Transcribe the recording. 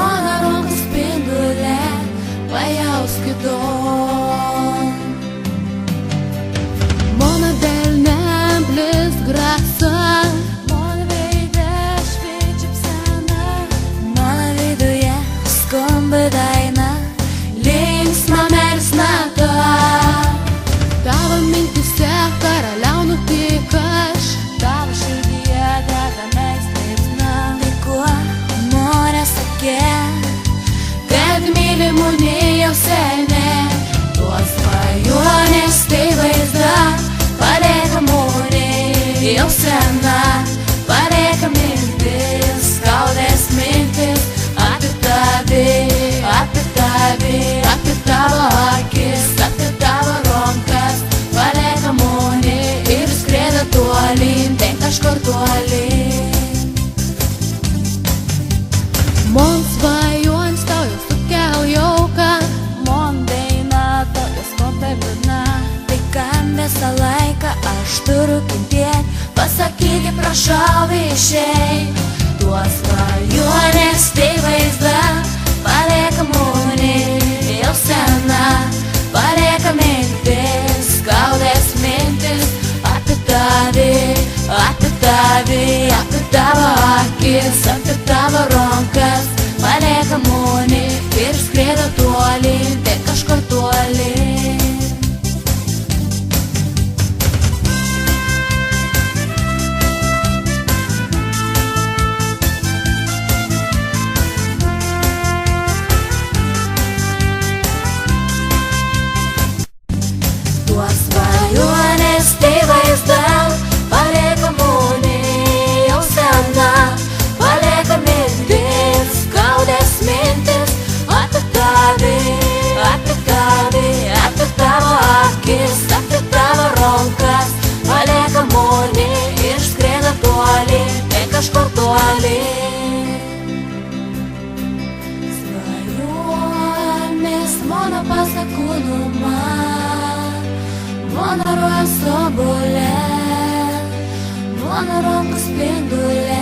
mano rankų spindulė, pajausk įdom. Mano delnėm blizgrasa, mano veide šviečia psena, mano viduje skamba daina, linksma melsnata. Tavo mintise karaliaunu tik aš, tavo širdyje dedamės liepsna. Tai kuo nori sakė, kad mylimūnė jau seniai, tuos svajonės tai vaizda, palieka mūnė jau sena, palieka mintis, skaudės mintis apie tavį, apie tavį, apie tavo akis, apie tavo rankas, palieka mūnė ir skriedo tolyn, ten kažkur tolyn. Man svajonės tau jau sukel jauką, man daina tau jau skamba liūdna. Tai kam visą laiką aš turiu kentėt, pasakykit prašau išeit. Tuos svajonės tai vaizda, palieka mūnė jau sena, palieka mintis, skaudės mintis apie tavį, apie tavį, apie tavo akis, apie tavo rankas, palieka mūnė ir skriedo tolyn, tai kažkur tolyn. Tuos svajonės tai vaizda, palieka mūnė jau sena, palieka mintis, skaudės mintis apie tavį, apie tavį, apie tavo akis, apie tavo rankas, palieka mūnė ir skriedo tolyn, tai kažkur tolyn. Svajonės mano pasakūnų man, mano ruojas obulė, mano rankų spindulė,